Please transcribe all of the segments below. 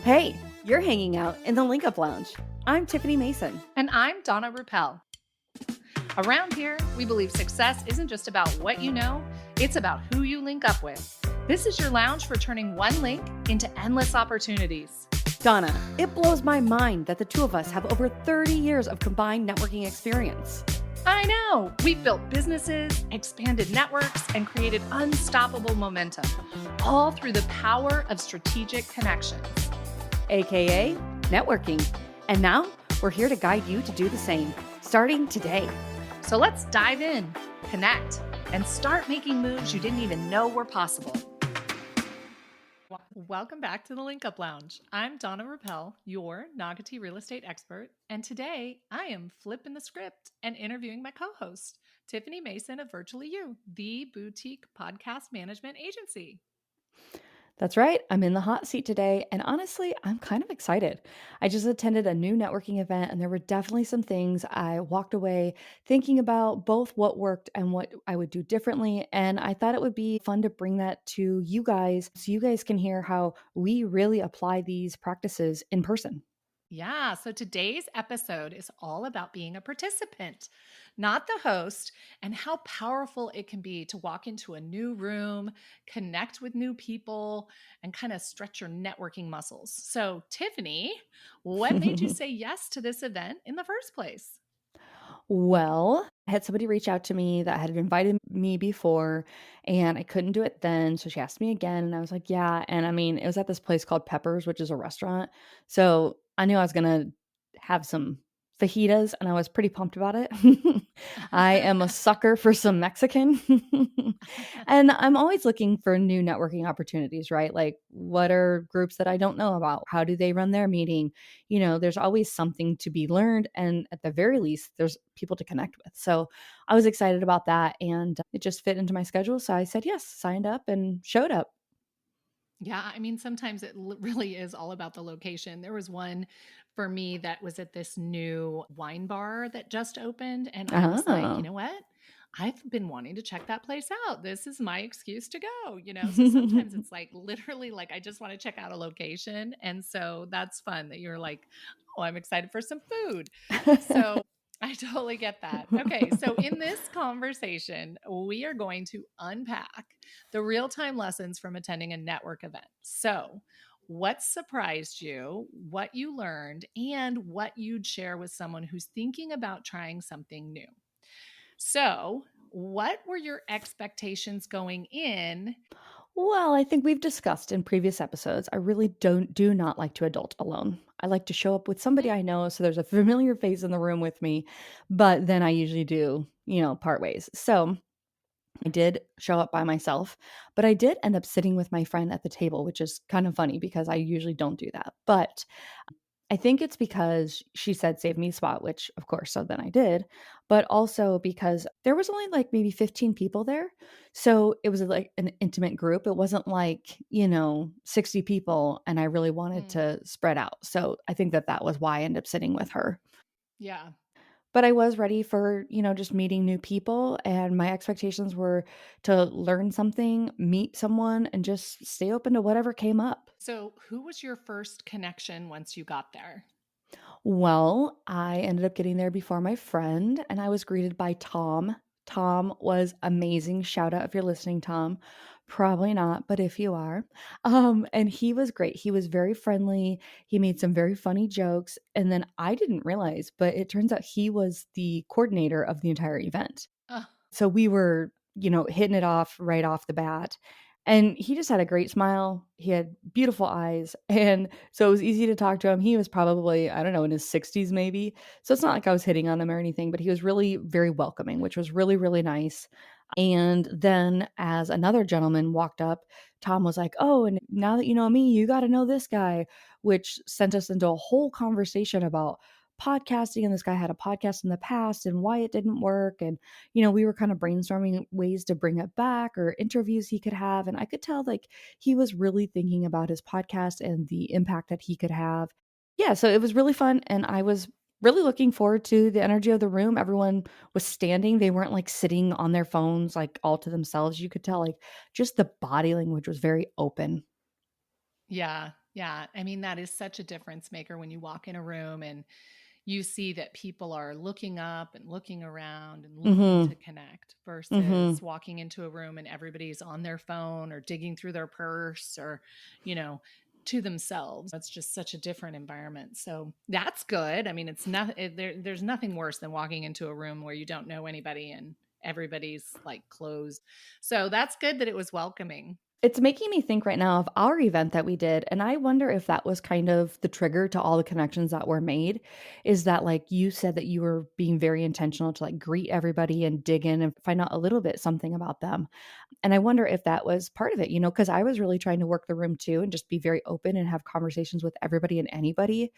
Hey, you're hanging out in the Link Up Lounge. I'm Tiffany Mason. And I'm Donna Ruppel. Around here, we believe success isn't just about what you know, it's about who you link up with. This is your lounge for turning one link into endless opportunities. Donna, it blows my mind that the two of us have over 30 years of combined networking experience. I know. We've built businesses, expanded networks, and created unstoppable momentum, all through the power of strategic connections. AKA networking. And now we're here to guide you to do the same, starting today. So let's dive in, connect, and start making moves you didn't even know were possible. Welcome back to the Link Up Lounge. I'm Donna Ruppel, your Nagati real estate expert, and today I am flipping the script and interviewing my co-host, Tiffany Mason of Virtually You, the boutique podcast management agency. That's right. I'm in the hot seat today. And honestly, I'm kind of excited. I just attended a new networking event, and there were definitely some things I walked away thinking about, both what worked and what I would do differently. And I thought it would be fun to bring that to you guys so you guys can hear how we really apply these practices in person. Yeah, so today's episode is all about being a participant, not the host, and how powerful it can be to walk into a new room, connect with new people, and kind of stretch your networking muscles. So, Tiffany, what made you say yes to this event in the first place? Well, I had somebody reach out to me that had invited me before, and I couldn't do it then. So she asked me again, and I was like, yeah. And I mean, it was at this place called Peppers, which is a restaurant. So I knew I was going to have some fajitas, and I was pretty pumped about it. I am a sucker for some Mexican. And I'm always looking for new networking opportunities, right? Like, what are groups that I don't know about? How do they run their meeting? There's always something to be learned. And at the very least, there's people to connect with. So I was excited about that. And it just fit into my schedule. So I said yes, signed up and showed up. Yeah, I mean, sometimes it really is all about the location. There was one for me that was at this new wine bar that just opened. And I was like, you Oh. know what? I've been wanting to check that place out. This is my excuse to go. So sometimes it's like literally like I just want to check out a location. And so that's fun that you're like, oh, I'm excited for some food. So I totally get that. Okay, so in this conversation, we are going to unpack the real time lessons from attending a network event. So, what surprised you, what you learned, and what you'd share with someone who's thinking about trying something new. So, what were your expectations going in? Well, I think we've discussed in previous episodes, I really do not like to adult alone. I like to show up with somebody I know, so there's a familiar face in the room with me, but then I usually do, part ways. So I did show up by myself, but I did end up sitting with my friend at the table, which is kind of funny because I usually don't do that. But I think it's because she said save me a spot, which of course, so then I did, but also because there was only like maybe 15 people there. So it was like an intimate group. It wasn't like, 60 people, and I really wanted Mm, to spread out. So I think that was why I ended up sitting with her. yeah. But I was ready for, just meeting new people, and my expectations were to learn something, meet someone, and just stay open to whatever came up. So, who was your first connection once you got there? Well, I ended up getting there before my friend, and I was greeted by Tom. Tom was amazing. Shout out if you're listening, Tom. Probably not, but if you are. And he was great. He was very friendly. He made some very funny jokes. And then I didn't realize, but it turns out he was the coordinator of the entire event. Oh, So we were, hitting it off right off the bat. And he just had a great smile. He had beautiful eyes. And so it was easy to talk to him. He was probably, I don't know, in his 60s maybe. So it's not like I was hitting on him or anything, but he was really very welcoming, which was really, really nice. And then as another gentleman walked up, Tom was like, oh, and now that you know me, you got to know this guy, which sent us into a whole conversation about podcasting. And this guy had a podcast in the past and why it didn't work. And we were kind of brainstorming ways to bring it back or interviews he could have. And I could tell like he was really thinking about his podcast and the impact that he could have. Yeah, so it was really fun. And I was really looking forward to the energy of the room. Everyone was standing. They weren't like sitting on their phones, like all to themselves. You could tell like just the body language was very open. yeah. Yeah. I mean, that is such a difference maker when you walk in a room and you see that people are looking up and looking around and looking Mhm. to connect Mhm. versus walking into a room and everybody's on their phone or digging through their purse or, you know, to themselves. It's just such a different environment. So that's good. I mean, it's not there's nothing worse than walking into a room where you don't know anybody and everybody's like closed. So that's good that it was welcoming. It's making me think right now of our event that we did, and I wonder if that was kind of the trigger to all the connections that were made, is that, like, you said that you were being very intentional to, like, greet everybody and dig in and find out a little bit something about them, and I wonder if that was part of it, because I was really trying to work the room too and just be very open and have conversations with everybody and anybody.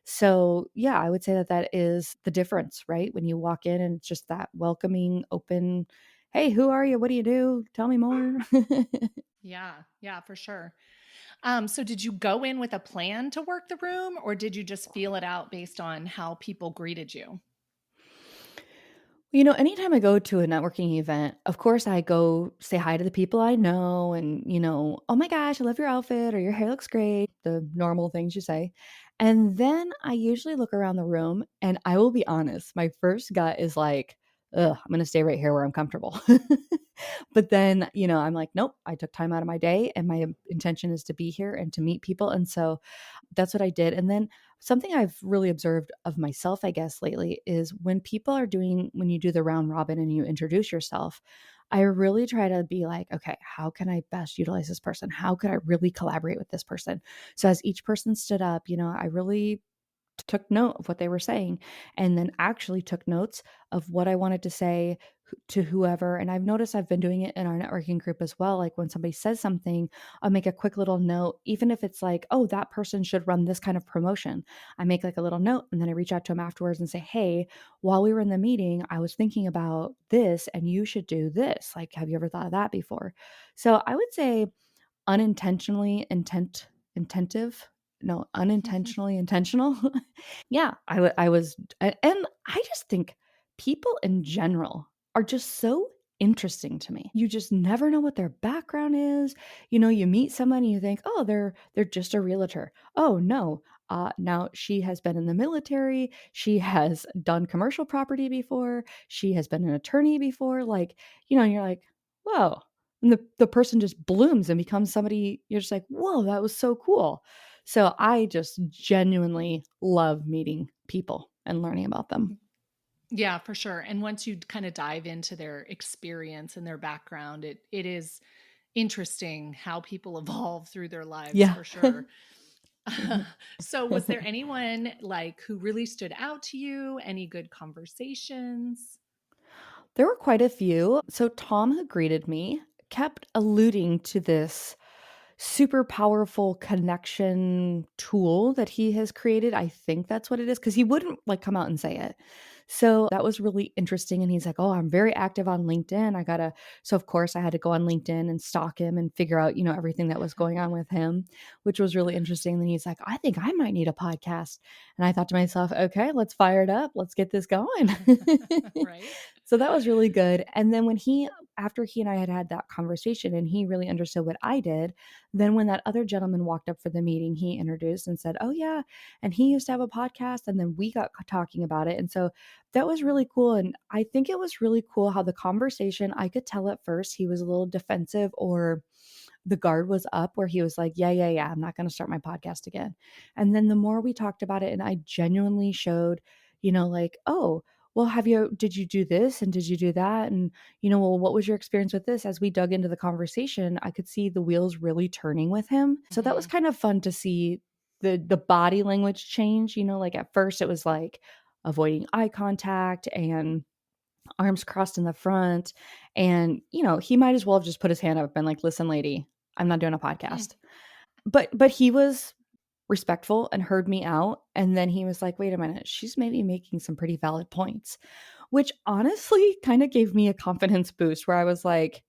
So, yeah, I would say that that is the difference, right? When you walk in and it's just that welcoming, open, "Hey, who are you? What do you do? Tell me more." Yeah, yeah, for sure. So did you go in with a plan to work the room or did you just feel it out based on how people greeted you? Anytime I go to a networking event, of course, I go say hi to the people I know and, "Oh my gosh, I love your outfit," or "Your hair looks great," the normal things you say. And then I usually look around the room and I will be honest, my first gut is like, "Ugh, I'm gonna stay right here where I'm comfortable." But then, I'm like, "Nope, I took time out of my day and my intention is to be here and to meet people." And so that's what I did. And then something I've really observed of myself, I guess, lately is when you do the round robin and you introduce yourself, I really try to be like, okay, how can I best utilize this person? How could I really collaborate with this person? So as each person stood up, I really took note of what they were saying and then actually took notes of what I wanted to say to whoever. And I've noticed I've been doing it in our networking group as well. Like when somebody says something, I'll make a quick little note, even if it's like, oh, that person should run this kind of promotion. I make like a little note and then I reach out to them afterwards and say, hey, while we were in the meeting, I was thinking about this and you should do this. Like, have you ever thought of that before? So I would say unintentionally intentive. No, unintentionally intentional. Yeah, I was and I just think people in general are just so interesting to me. You just never know what their background is. You meet someone and you think, "Oh, they're just a realtor." Oh, no. Now she has been in the military. She has done commercial property before. She has been an attorney before. Like, and you're like, "Whoa." And the person just blooms and becomes somebody you're just like, "Whoa, that was so cool." So I just genuinely love meeting people and learning about them. Yeah, for sure. And once you kind of dive into their experience and their background, it is interesting how people evolve through their lives Yeah. for sure. So was there anyone like who really stood out to you? Any good conversations? There were quite a few. So Tom, who greeted me, kept alluding to this super powerful connection tool that he has created. I think that's what it is because he wouldn't like come out and say it. So that was really interesting. And he's like, "Oh, I'm very active on LinkedIn. I gotta." So, of course, I had to go on LinkedIn and stalk him and figure out, everything that was going on with him, which was really interesting. Then he's like, "I think I might need a podcast." And I thought to myself, okay, let's fire it up. Let's get this going. Right? So that was really good. And then after he and I had had that conversation and he really understood what I did, then when that other gentleman walked up for the meeting, he introduced and said, "Oh, yeah. And he used to have a podcast." And then we got talking about it. And so that was really cool. And I think it was really cool how the conversation, I could tell at first he was a little defensive or the guard was up where he was like, "Yeah, yeah, yeah, I'm not going to start my podcast again." And then the more we talked about it, and I genuinely showed, like, "Oh, well, did you do this and did you do that? And, well, what was your experience with this?" As we dug into the conversation, I could see the wheels really turning with him. So that was Hmm. kind of fun to see the body language change. Like at first it was like avoiding eye contact and arms crossed in the front. And, he might as well have just put his hand up and like, "Listen, lady, I'm not doing a podcast." But he was respectful and heard me out. And then he was like, "Wait a minute, she's maybe making some pretty valid points," which honestly kind of gave me a confidence boost where I was like,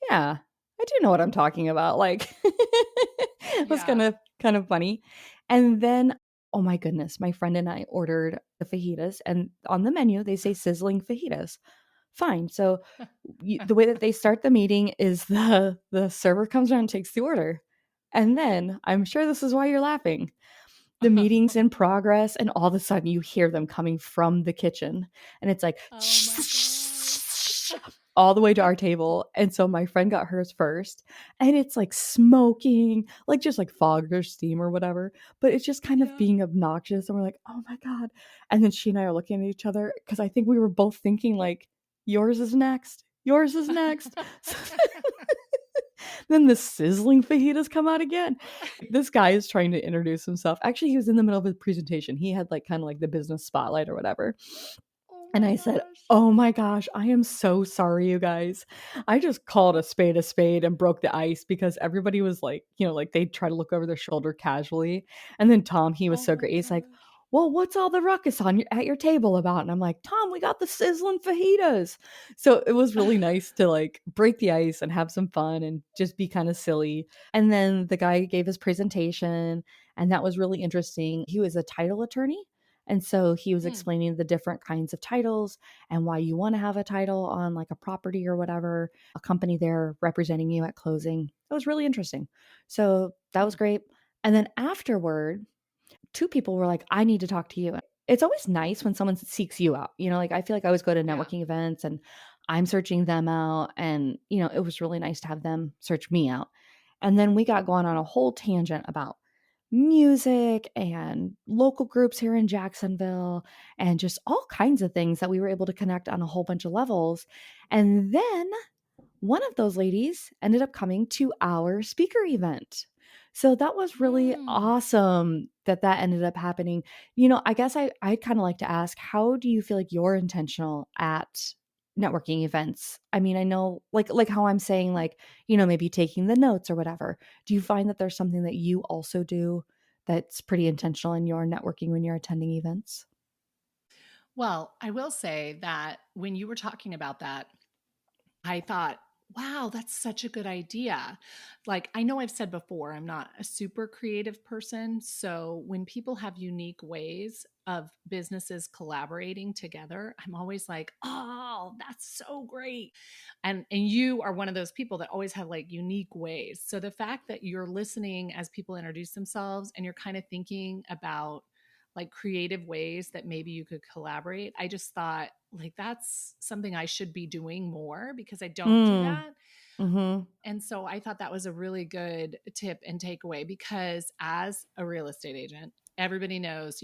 yeah, I do know what I'm talking about. Like it was kind Yeah. of kind of funny. And then, oh my goodness, my friend and I ordered the fajitas and on the menu they say sizzling fajitas. Fine. So the way that they start the meeting is the server comes around and takes the order. And then, I'm sure this is why you're laughing. The meeting's in progress, and all of a sudden you hear them coming from the kitchen. And it's like Oh my gosh. all the way to our table. And so my friend got hers first, and it's like smoking, like just like fog or steam or whatever. But it's just kind of Yeah. being obnoxious. And we're like, oh my God. And then she and I are looking at each other because I think we were both thinking, like, yours is next. Yours is next. Then the sizzling fajitas come out again. This guy is trying to introduce himself. Actually, he was in the middle of a presentation. He had like kind of like the business spotlight or whatever. Oh And my I said, gosh. "Oh my gosh, I am so sorry, you guys. I just called a spade and broke the ice because everybody was like, like they try to look over their shoulder casually. And then Tom, he was Oh so my great. He's like, gosh. well, what's all the ruckus at your table about? And I'm like, Tom, we got the sizzling fajitas. So it was really nice to like break the ice and have some fun and just be kind of silly. And then the guy gave his presentation, and that was really interesting. He was a title attorney. And so he was Mm, explaining the different kinds of titles and why you want to have a title on like a property or whatever, a company there representing you at closing. It was really interesting. So that was mm, great. And then afterward, two people were like, I need to talk to you. It's always nice when someone seeks you out. Like I feel like I always go to yeah. networking events and I'm searching them out. And, it was really nice to have them search me out. And then we got going on a whole tangent about music and local groups here in Jacksonville and just all kinds of things that we were able to connect on a whole bunch of levels. And then one of those ladies ended up coming to our speaker event. So that was really Mm. awesome that that ended up happening. I guess I'd kind of like to ask, how do you feel like you're intentional at networking events? I mean, I know like how I'm saying like, maybe taking the notes or whatever. Do you find that there's something that you also do that's pretty intentional in your networking when you're attending events? Well, I will say that when you were talking about that, I thought, wow, that's such a good idea. Like, I know I've said before, I'm not a super creative person. So when people have unique ways of businesses collaborating together, I'm always like, oh, that's so great. And you are one of those people that always have like unique ways. So the fact that you're listening as people introduce themselves and you're kind of thinking about like creative ways that maybe you could collaborate. I just thought like that's something I should be doing more because I don't do Mm. that. Mhm. And so I thought that was a really good tip and takeaway because as a real estate agent, everybody knows,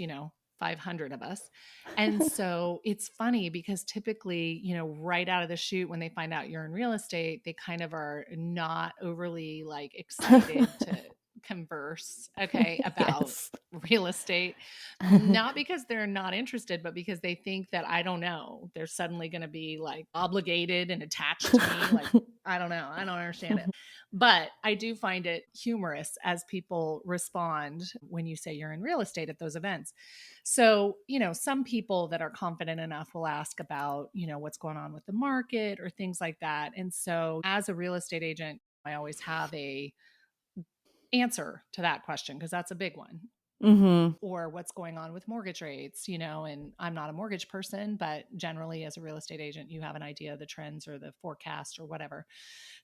500 of us. And so it's funny because typically, right out of the chute, when they find out you're in real estate, they kind of are not overly like excited to converse, okay, about Yes. real estate. Not because they're not interested, but because they think that I don't know, they're suddenly going to be like obligated and attached to me. Like, I don't know. I don't understand it. But I do find it humorous as people respond when you say you're in real estate at those events. So, some people that are confident enough will ask about, what's going on with the market or things like that. And so, as a real estate agent, I always have a answer to that question because that's a big one, Mhm. or what's going on with mortgage rates, and I'm not a mortgage person, but generally as a real estate agent, you have an idea of the trends or the forecast or whatever.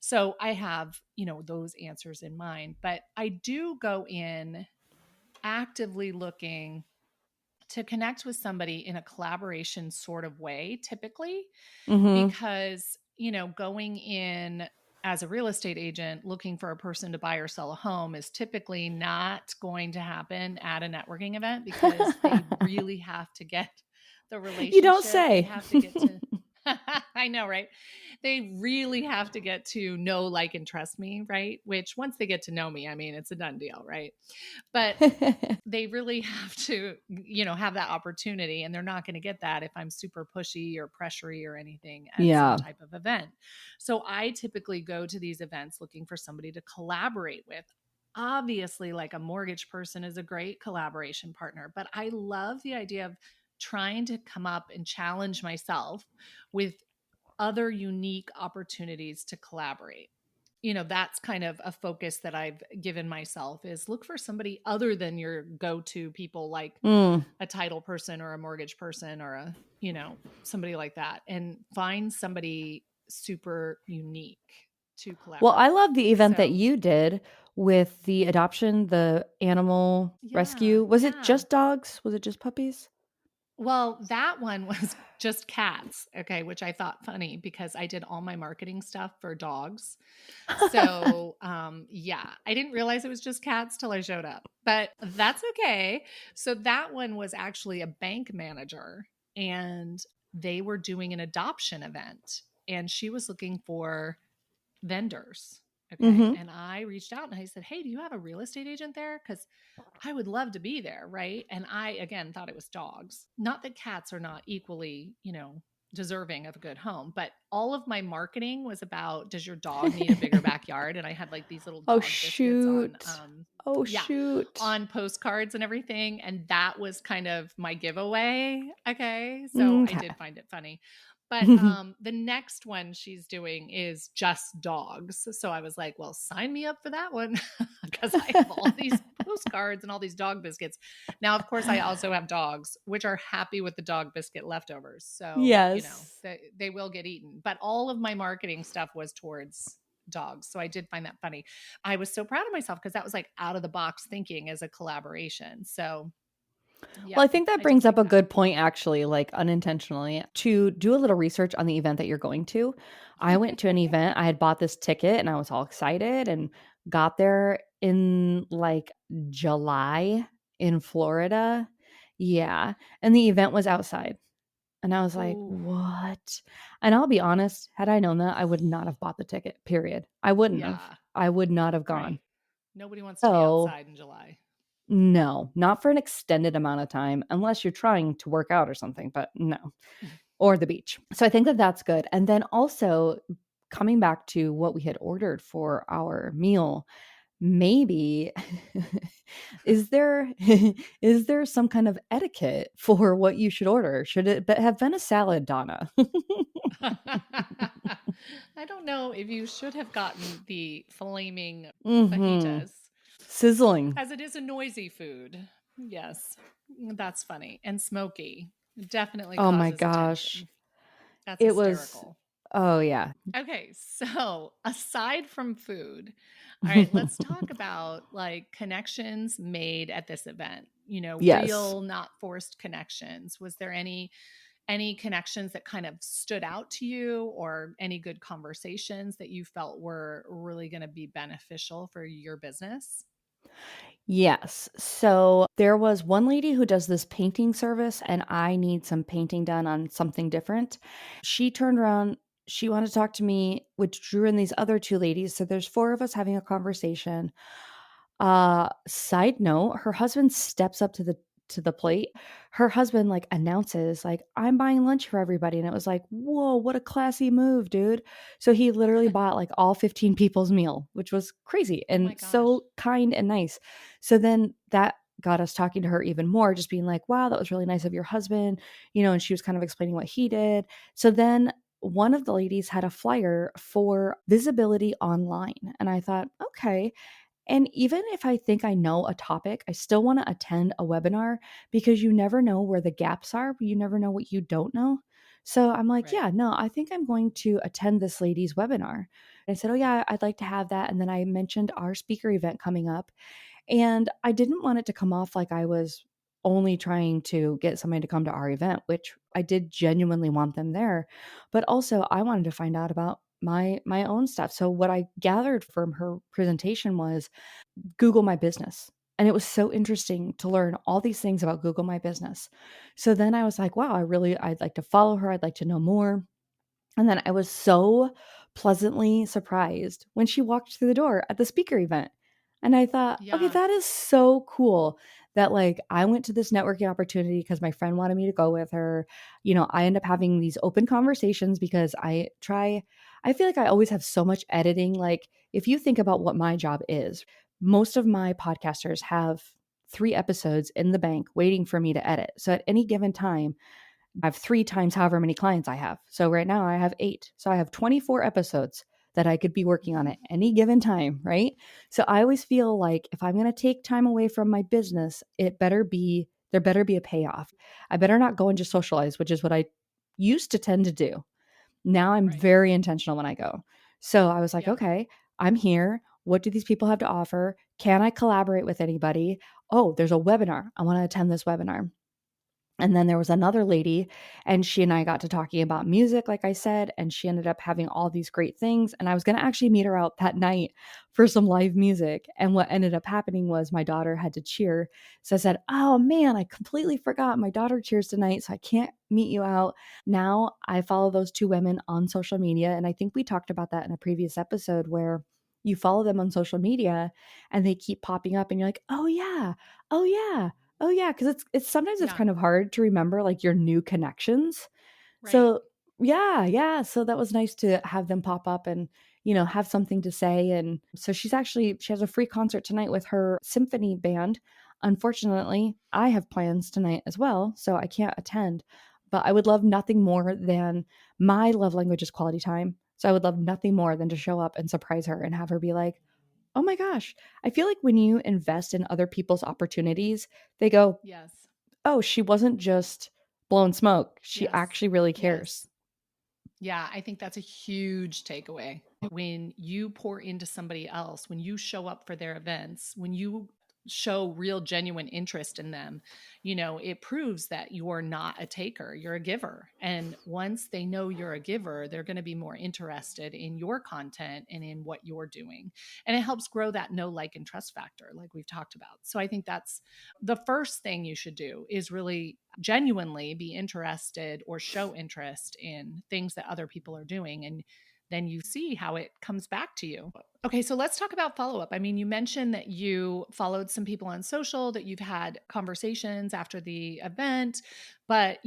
So I have, those answers in mind, but I do go in actively looking to connect with somebody in a collaboration sort of way, typically, Mhm. because, going in as a real estate agent looking for a person to buy or sell a home is typically not going to happen at a networking event because they really have to get the You don't relationship. They say. have to get to, I know, right? They really have to get to know, like, and trust me, right? Which once they get to know me, I mean, it's a done deal, right? But they really have to, have that opportunity. And they're not going to get that if I'm super pushy or pressury or anything at some Yeah. type of event. So I typically go to these events looking for somebody to collaborate with. Obviously, like a mortgage person is a great collaboration partner, but I love the idea of trying to come up and challenge myself with other unique opportunities to collaborate. That's kind of a focus that I've given myself is look for somebody other than your go-to people like Mm. a title person or a mortgage person or somebody like that, and find somebody super unique to Well, I collaborate with. love the event that So, you did with the adoption, the animal Yeah, rescue. Was it yeah. just dogs? Was it just puppies? Well, that one was just cats, okay, which I thought funny because I did all my marketing stuff for dogs. So, yeah, I didn't realize it was just cats till I showed up, but that's okay. So that one was actually a bank manager, and they were doing an adoption event, and she was looking for vendors. Okay. Mhm. And I reached out and I said, "Hey, do you have a real estate agent there? Because I would love to be there." Right. And I, again, thought it was dogs. Not that cats are not equally, deserving of a good home, but all of my marketing was about, does your dog need a bigger backyard? And I had like these little Oh, dog biscuits on, shoot. Oh, yeah, shoot. on postcards and everything. And that was kind of my giveaway. Okay. So I Okay. did find it funny. But the next one she's doing is just dogs. So I was like, well, sign me up for that one because I have all these postcards and all these dog biscuits. Now, of course, I also have dogs, which are happy with the dog biscuit leftovers. So, Yes. they will get eaten. But all of my marketing stuff was towards dogs. So I did find that funny. I was so proud of myself because that was like out of the box thinking as a collaboration. So, Well, yeah, I think that I did brings up like a that. good point actually, like unintentionally, to do a little research on the event that you're going to. I went to an event, I had bought this ticket and I was all excited and got there in like July in Florida. Yeah. And the event was outside. And I was like, Ooh, "What?" And I'll be honest, had I known that, I would not have bought the ticket, period. I wouldn't have. yeah, I would not have gone. right. Nobody wants to be So, outside in July. no, not for an extended amount of time unless you're trying to work out or something, but no, or the beach. So I think that that's good. And then also coming back to what we had ordered for our meal, maybe is there is there some kind of etiquette for what you should order? Should it have been a salad, Donna? I don't know if you should have gotten the flaming Mhm. fajitas, Sizzling. as it is a noisy food. Yes, that's funny and smoky. Definitely Oh my causes gosh. attention. That's It was hysterical. oh yeah. Okay, so aside from food, all right, let's talk about like connections made at this event. Yes. Real, not forced connections. Was there any connections that kind of stood out to you, or any good conversations that you felt were really going to be beneficial for your business? Yes. So there was one lady who does this painting service, and I need some painting done on something different. She turned around, she wanted to talk to me, which drew in these other two ladies. So there's four of us having a conversation. Side note, her husband steps up to the plate. Her husband like announces like, "I'm buying lunch for everybody." And it was like, "Whoa, what a classy move, dude." So he literally bought like all 15 people's meal, which was crazy Oh my and gosh. so kind and nice. So then that got us talking to her even more, just being like, "Wow, that was really nice of your husband." And she was kind of explaining what he did. So then one of the ladies had a flyer for visibility online. And I thought, okay, and even if I think I know a topic, I still want to attend a webinar because you never know where the gaps are. You never know what you don't know. So I'm like, Right. yeah, no, I think I'm going to attend this lady's webinar. And I said, oh, yeah, I'd like to have that. And then I mentioned our speaker event coming up. And I didn't want it to come off like I was only trying to get somebody to come to our event, which I did genuinely want them there. But also I wanted to find out about my own stuff. So what I gathered from her presentation was Google My Business. And it was so interesting to learn all these things about Google My Business. So then I was like, wow, I'd like to follow her. I'd like to know more. And then I was so pleasantly surprised when she walked through the door at the speaker event. And I thought, okay, Yeah. that is so cool that like I went to this networking opportunity because my friend wanted me to go with her. I end up having these open conversations because I feel like I always have so much editing. Like if you think about what my job is, most of my podcasters have 3 episodes in the bank waiting for me to edit. So at any given time, I have 3 times however many clients I have. So right now I have 8. So I have 24 episodes that I could be working on at any given time, right? So I always feel like if I'm going to take time away from my business, there better be a payoff. I better not go and just socialize, which is what I used to tend to do. Now I'm Right. very intentional when I go. So I was like, Yeah. okay, I'm here. What do these people have to offer? Can I collaborate with anybody? Oh, there's a webinar. I want to attend this webinar. And then there was another lady, and she and I got to talking about music, like I said, and she ended up having all these great things. And I was going to actually meet her out that night for some live music. And what ended up happening was my daughter had to cheer. So I said, "Oh man, I completely forgot. My daughter cheers tonight, so I can't meet you out." Now I follow those two women on social media. And I think we talked about that in a previous episode where you follow them on social media and they keep popping up, and you're like, "Oh, yeah. Oh, yeah. Oh, yeah," because it's sometimes it's Yeah. kind of hard to remember, like, your new connections. Right. So yeah, yeah, so that was nice to have them pop up and, have something to say, and so she has a free concert tonight with her symphony band. Unfortunately, I have plans tonight as well, so I can't attend, but I would love nothing more than my love language is quality time, so I would love nothing more than to show up and surprise her and have her be like, "Oh my gosh." I feel like when you invest in other people's opportunities, they go, Yes. "Oh, she wasn't just blowing smoke. She Yes. actually really cares." Yes. Yeah, I think that's a huge takeaway. When you pour into somebody else, when you show up for their events, when you show real genuine interest in them, it proves that you're not a taker, you're a giver. And once they know you're a giver, they're going to be more interested in your content and in what you're doing. And it helps grow that know, like, and trust factor, like we've talked about. So I think that's the first thing you should do is really genuinely be interested or show interest in things that other people are doing. And then you see how it comes back to you. Okay, so let's talk about follow up. I mean, you mentioned that you followed some people on social, that you've had conversations after the event, but,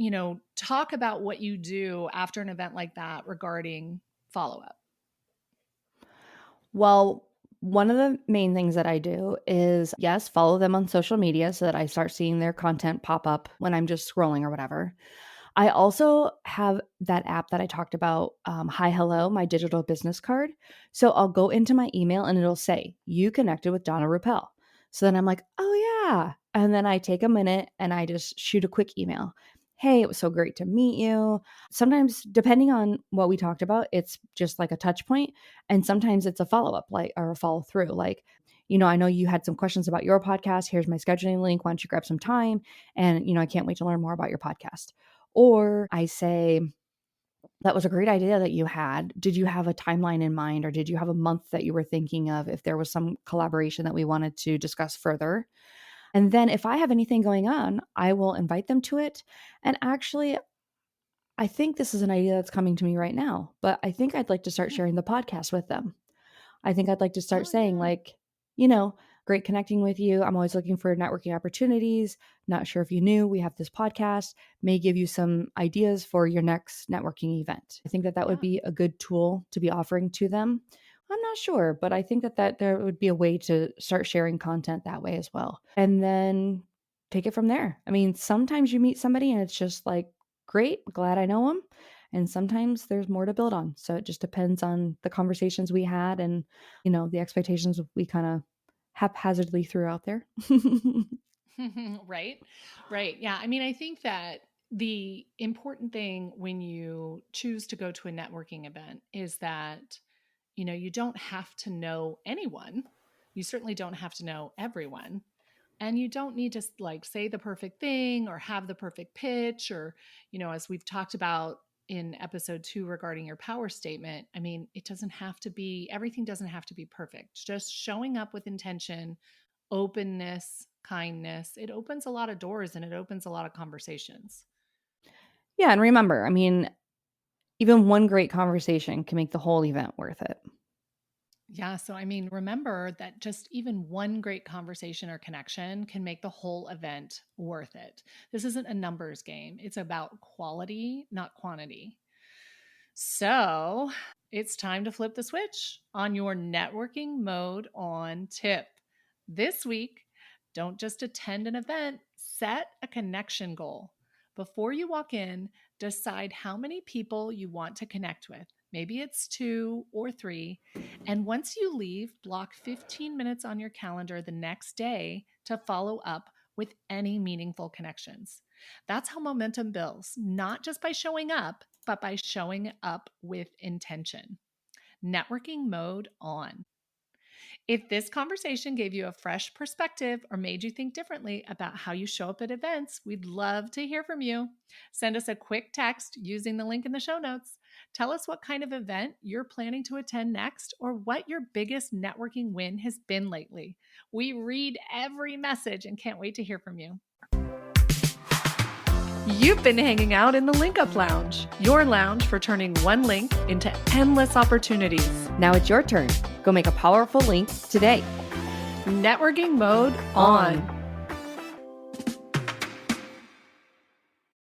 talk about what you do after an event like that regarding follow up. Well, one of the main things that I do is, yes, follow them on social media so that I start seeing their content pop up when I'm just scrolling or whatever. I also have that app that I talked about, Hi Hello, my digital business card. So I'll go into my email and it'll say, "You connected with Donna Rappel." So then I'm like, "Oh, yeah." And then I take a minute and I just shoot a quick email. "Hey, it was so great to meet you." Sometimes, depending on what we talked about, it's just like a touch point, and sometimes it's a follow up, like, or a follow through. Like, I know you had some questions about your podcast. Here's my scheduling link. Why don't you grab some time? And, I can't wait to learn more about your podcast. Or I say, "That was a great idea that you had. Did you have a timeline in mind, or did you have a month that you were thinking of if there was some collaboration that we wanted to discuss further?" And then if I have anything going on, I will invite them to it. And actually, I think this is an idea that's coming to me right now, but I think I'd like to start sharing the podcast with them. I think I'd like to start Oh, saying, yeah. like, you know, "Great connecting with you. I'm always looking for networking opportunities. Not sure if you knew we have this podcast, may give you some ideas for your next networking event." I think that that would Yeah. be a good tool to be offering to them. I'm not sure, but I think that there would be a way to start sharing content that way as well. And then take it from there. I mean, sometimes you meet somebody and it's just like, "Great, glad I know them." And sometimes there's more to build on. So it just depends on the conversations we had and, the expectations we kind of haphazardly threw out there. Right. Right. Yeah. I mean, I think that the important thing when you choose to go to a networking event is that, you don't have to know anyone. You certainly don't have to know everyone. And you don't need to like say the perfect thing or have the perfect pitch or, as we've talked about in episode 2 regarding your power statement, I mean, it doesn't have to be, everything doesn't have to be perfect. Just showing up with intention, openness, kindness, it opens a lot of doors and it opens a lot of conversations. Yeah. And remember, I mean, even one great conversation can make the whole event worth it. Yeah. So, I mean, remember that just even one great conversation or connection can make the whole event worth it. This isn't a numbers game, it's about quality, not quantity. So, it's time to flip the switch on your networking mode on tip. This week, don't just attend an event, set a connection goal. Before you walk in, decide how many people you want to connect with. Maybe it's 2 or 3. And once you leave, block 15 minutes on your calendar the next day to follow up with any meaningful connections. That's how momentum builds, not just by showing up, but by showing up with intention. Networking mode on. If this conversation gave you a fresh perspective or made you think differently about how you show up at events, we'd love to hear from you. Send us a quick text using the link in the show notes. Tell us what kind of event you're planning to attend next or what your biggest networking win has been lately. We read every message and can't wait to hear from you. You've been hanging out in the Link Up Lounge, your lounge for turning one link into endless opportunities. Now it's your turn. Go make a powerful link today. Networking mode on.